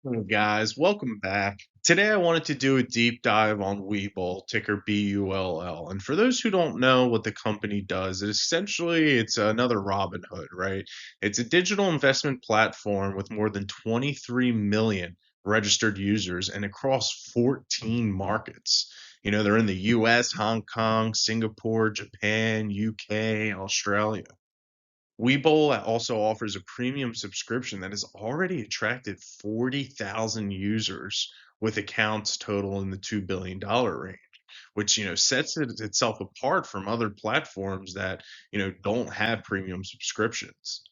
Hey guys, welcome back. Today I wanted to do a deep dive on Webull, ticker BULL. And for those who don't know what the company does, it's another Robinhood, right? It's a digital investment platform with more than 23 million registered users and across 14 markets. They're in the US, Hong Kong, Singapore, Japan, UK, Australia. Webull also offers a premium subscription that has already attracted 40,000 users with accounts total in the $2 billion range, which, sets itself apart from other platforms that, don't have premium subscriptions.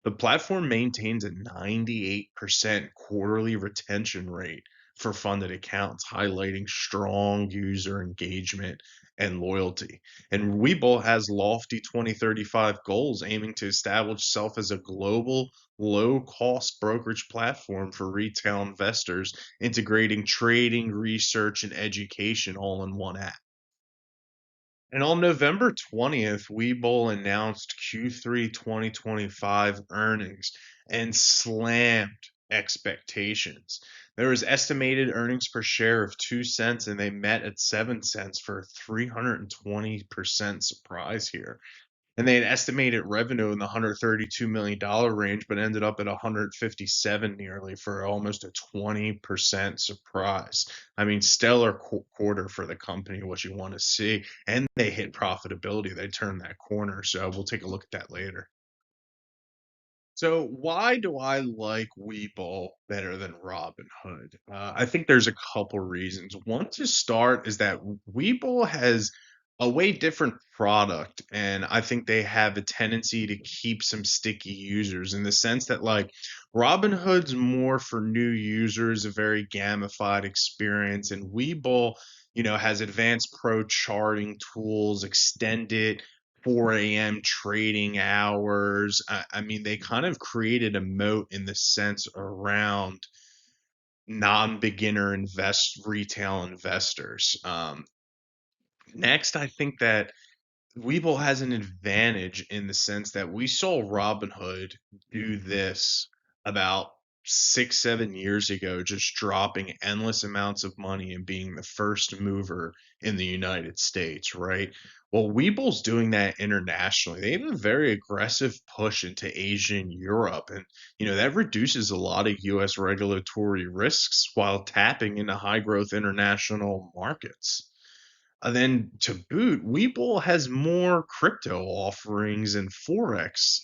The platform maintains a 98% quarterly retention rate for funded accounts, highlighting strong user engagement and loyalty. And Webull has lofty 2035 goals aiming to establish itself as a global, low cost brokerage platform for retail investors, integrating trading, research, and education all in one app. And on November 20th, Webull announced Q3 2025 earnings and slammed expectations. There was estimated earnings per share of 2 cents, and they met at 7 cents for a 320% surprise here. And they had estimated revenue in the $132 million range, but ended up at 157 nearly for almost a 20% surprise. I mean, stellar quarter for the company, what you want to see. And they hit profitability. They turned that corner. So we'll take a look at that later. So why do I like Webull better than Robinhood? I think there's a couple reasons. One to start is that Webull has a way different product, and I think they have a tendency to keep some sticky users in the sense that like Robinhood's more for new users, a very gamified experience, and Webull, has advanced pro charting tools, extended 4 a.m. trading hours. I mean, they kind of created a moat in the sense around non-beginner retail investors. Next, I think that Webull has an advantage in the sense that we saw Robinhood do this about 6, 7 years ago, just dropping endless amounts of money and being the first mover in the United States, right? Well, Webull's doing that internationally. They have a very aggressive push into Asia and Europe, and that reduces a lot of U.S. regulatory risks while tapping into high growth international markets. And then to boot, Webull has more crypto offerings and forex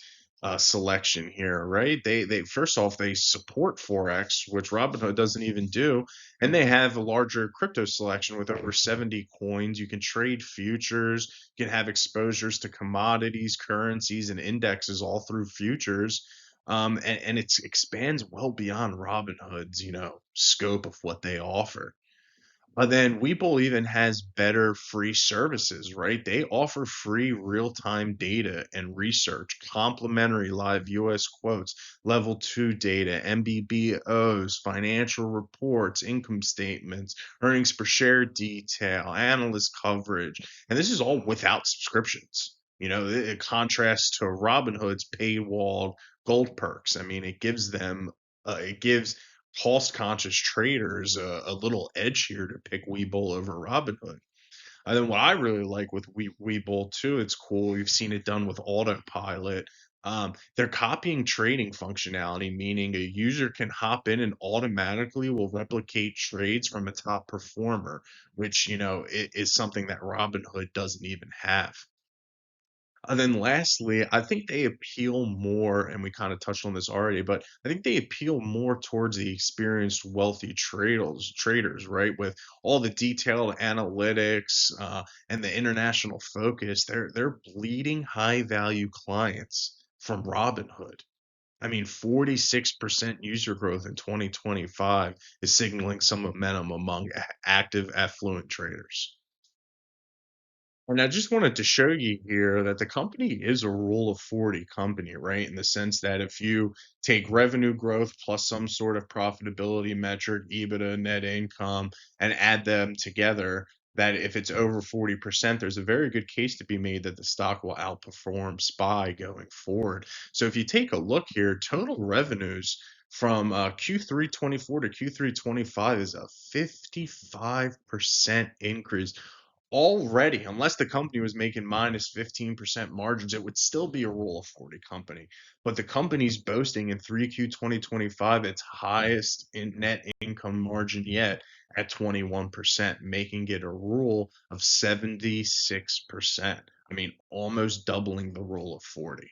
selection here, right? They first off they support forex, which Robinhood doesn't even do, and they have a larger crypto selection with over 70 coins. You can trade futures, you can have exposures to commodities, currencies, and indexes all through futures. And it expands well beyond Robinhood's, scope of what they offer. But then Webull even has better free services, right? They offer free real-time data and research, complimentary live US quotes, level 2 data, MBBOs, financial reports, income statements, earnings per share detail, analyst coverage. And this is all without subscriptions. It contrasts to Robinhood's paywall gold perks. I mean, it gives cost conscious traders a little edge here to pick Webull over Robinhood. And then what I really like with Webull too, it's cool. We've seen it done with autopilot. They're copying trading functionality, meaning a user can hop in and automatically will replicate trades from a top performer, which is something that Robinhood doesn't even have. And then lastly, I think they appeal more, and we kind of touched on this already, but I think they appeal more towards the experienced, wealthy traders, right? With all the detailed analytics and the international focus, they're bleeding high value clients from Robinhood. I mean, 46% user growth in 2025 is signaling some momentum among active, affluent traders. And I just wanted to show you here that the company is a rule of 40 company, right? In the sense that if you take revenue growth plus some sort of profitability metric, EBITDA, net income, and add them together, that if it's over 40%, there's a very good case to be made that the stock will outperform SPY going forward. So if you take a look here, total revenues from Q3 24 to Q3 25 is a 55% increase already. Unless the company was making minus 15% margins, it would still be a Rule of 40 company. But the company's boasting in 3Q 2025 its highest in net income margin yet at 21%, making it a rule of 76%. I mean, almost doubling the Rule of 40.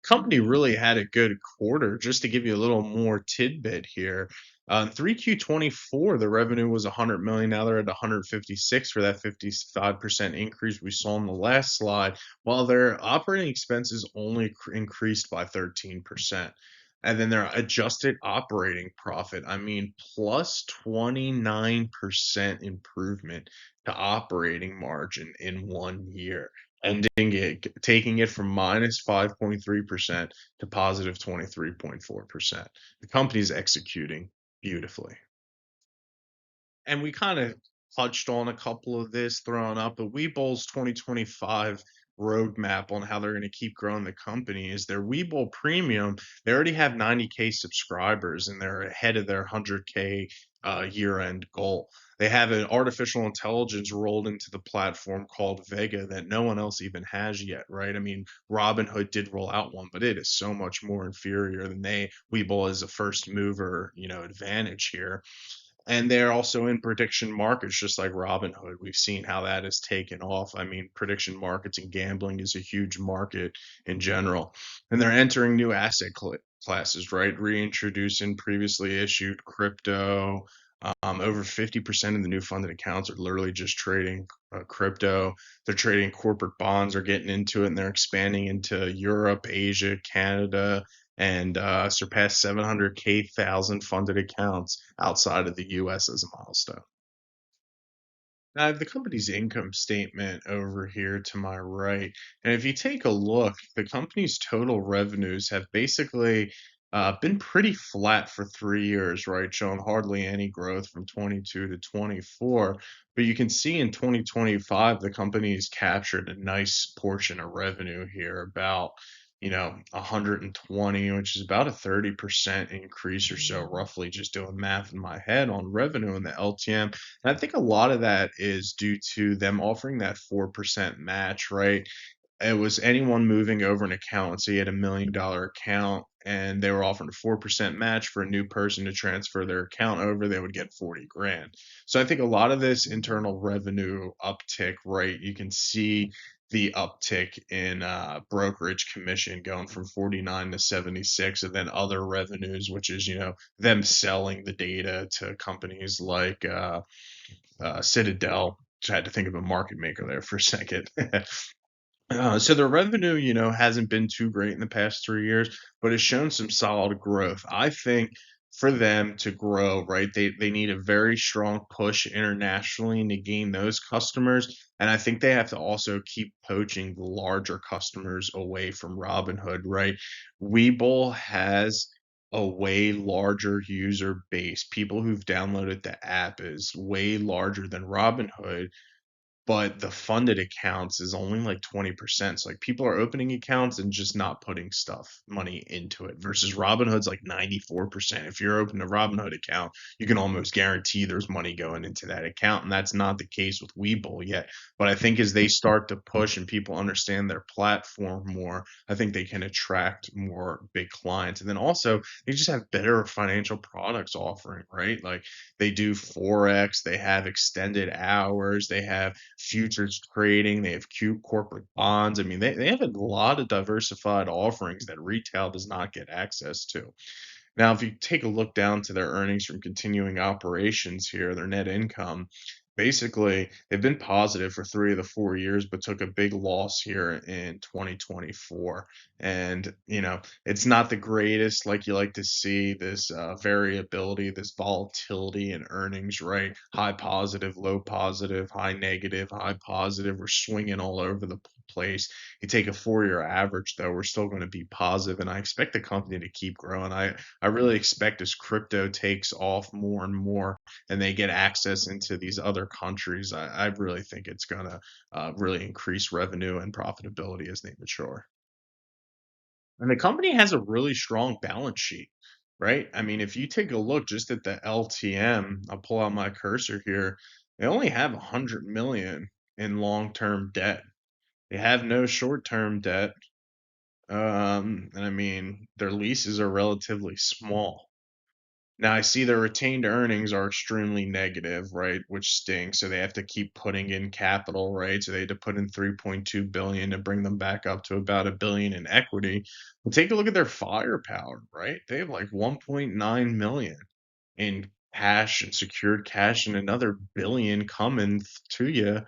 Company really had a good quarter. Just to give you a little more tidbit here, 3Q24, the revenue was 100 million. Now they're at 156 for that 55% increase we saw on the last slide, while their operating expenses only increased by 13%. And then their adjusted operating profit, I mean, plus 29% improvement to operating margin in 1 year, ending it, taking it from minus 5.3% to positive 23.4%. The company's executing beautifully. And we kind of touched on a couple of this throwing up, but Webull's 2025 roadmap on how they're going to keep growing the company is their Webull Premium. They already have 90K subscribers and they're ahead of their 100K year-end goal. They have an artificial intelligence rolled into the platform called Vega that no one else even has yet, right? I mean, Robinhood did roll out one, but it is so much more inferior than Webull is a first mover, advantage here. And they're also in prediction markets, just like Robinhood. We've seen how that has taken off. I mean, prediction markets and gambling is a huge market in general. And they're entering new asset classes, right? Reintroducing previously issued crypto. Over 50% of the new funded accounts are literally just trading crypto. They're trading corporate bonds, are getting into it, and they're expanding into Europe, Asia, Canada, and surpassed 700K thousand funded accounts outside of the US as a milestone. Now, I have the company's income statement over here to my right. And if you take a look, the company's total revenues have basically been pretty flat for 3 years, right? Showing hardly any growth from 22 to 24. But you can see in 2025, the company's captured a nice portion of revenue here, about 120, which is about a 30% increase or so, roughly just doing math in my head on revenue in the LTM. And I think a lot of that is due to them offering that 4% match, right? It was anyone moving over an account. So you had $1 million account and they were offering a 4% match for a new person to transfer their account over, they would get 40 grand. So I think a lot of this internal revenue uptick, right? You can see the uptick in brokerage commission going from 49 to 76, and then other revenues, which is, them selling the data to companies like Citadel. Just had to think of a market maker there for a second. So the revenue, hasn't been too great in the past 3 years, but it's shown some solid growth. I think for them to grow, right, they need a very strong push internationally and to gain those customers. And I think they have to also keep poaching the larger customers away from Robinhood, right? Webull has a way larger user base. People who've downloaded the app is way larger than Robinhood, but the funded accounts is only like 20%. So like people are opening accounts and just not putting money into it versus Robinhood's like 94%. If you're opening a Robinhood account, you can almost guarantee there's money going into that account. And that's not the case with Webull yet. But I think as they start to push and people understand their platform more, I think they can attract more big clients. And then also they just have better financial products offering, right? Like they do Forex, they have extended hours, they have futures trading, they have Q corporate bonds. I mean, they have a lot of diversified offerings that retail does not get access to. Now, if you take a look down to their earnings from continuing operations here, their net income, basically they've been positive for 3 of the 4 years, but took a big loss here in 2024. And, it's not the greatest, like you like to see this variability, this volatility in earnings, right? High positive, low positive, high negative, high positive. We're swinging all over the place. You take a 4 year average, though, we're still going to be positive, and I expect the company to keep growing. I really expect as crypto takes off more and more and they get access into these other countries, I really think it's going to really increase revenue and profitability as they mature. And the company has a really strong balance sheet, right? I mean, if you take a look just at the LTM, I'll pull out my cursor here. They only have 100 million in long-term debt. They have no short-term debt. And I mean, their leases are relatively small. Now I see their retained earnings are extremely negative, right? Which stinks. So they have to keep putting in capital, right? So they had to put in 3.2 billion to bring them back up to about a billion in equity. Well, take a look at their firepower, right? They have like 1.9 million in cash and secured cash and another billion coming to you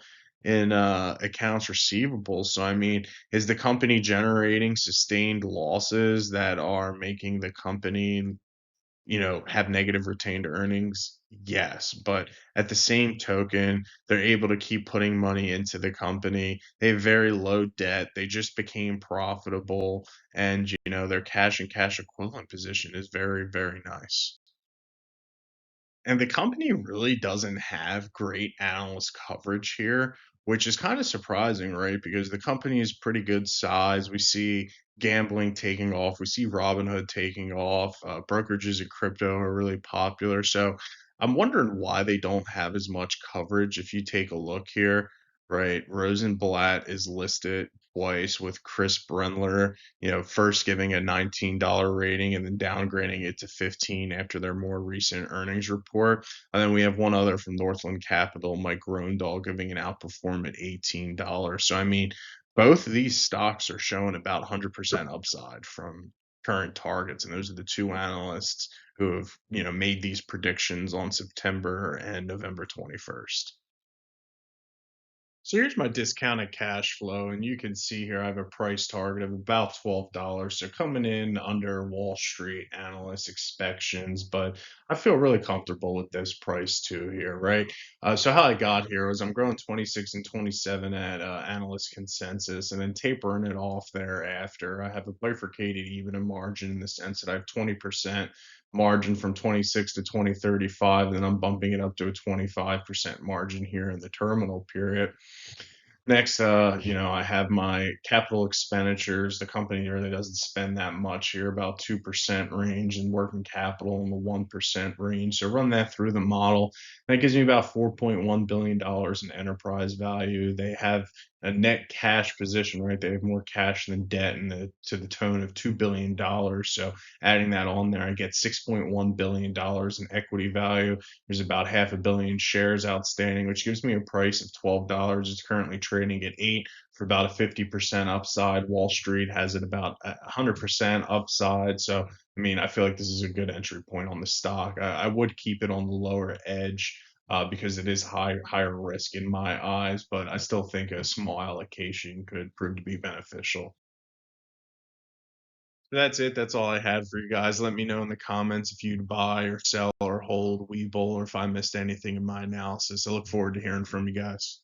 in accounts receivable. So I mean, is the company generating sustained losses that are making the company have negative retained earnings? Yes. But at the same token, they're able to keep putting money into the company. They have very low debt. They just became profitable. And, their cash and cash equivalent position is very, very nice. And the company really doesn't have great analyst coverage here, which is kind of surprising, right? Because the company is pretty good size. We see gambling taking off. We see Robinhood taking off. Brokerages in crypto are really popular. So I'm wondering why they don't have as much coverage. If you take a look here, right, Rosenblatt is listed twice with Chris Brendler, first giving a $19 rating and then downgrading it to 15 after their more recent earnings report. And then we have one other from Northland Capital, Mike Rondahl, giving an outperform at $18. So I mean, both of these stocks are showing about 100% upside from current targets, and those are the two analysts who have made these predictions on September and November 21st. So here's my discounted cash flow, and you can see here I have a price target of about $12. So coming in under Wall Street analyst expectations, but I feel really comfortable with this price too here, right? So how I got here was I'm growing 26 and 27 at analyst consensus, and then tapering it off thereafter. I have a bifurcated EBITDA margin in the sense that I have 20% margin from 26 to 2035, and then I'm bumping it up to a 25% margin here in the terminal period. Next, I have my capital expenditures. The company really doesn't spend that much here, about 2% range, and working capital in the 1% range. So run that through the model. That gives me about $4.1 billion in enterprise value. They have a net cash position, right? They have more cash than debt to the tone of $2 billion. So adding that on there, I get $6.1 billion in equity value. There's about half a billion shares outstanding, which gives me a price of $12. It's currently trading at 8 for about a 50% upside. Wall Street has it about 100% upside. So, I mean, I feel like this is a good entry point on the stock. I would keep it on the lower edge. Because it is higher risk in my eyes, but I still think a small allocation could prove to be beneficial. That's it. That's all I had for you guys. Let me know in the comments if you'd buy or sell or hold Webull or if I missed anything in my analysis. I look forward to hearing from you guys.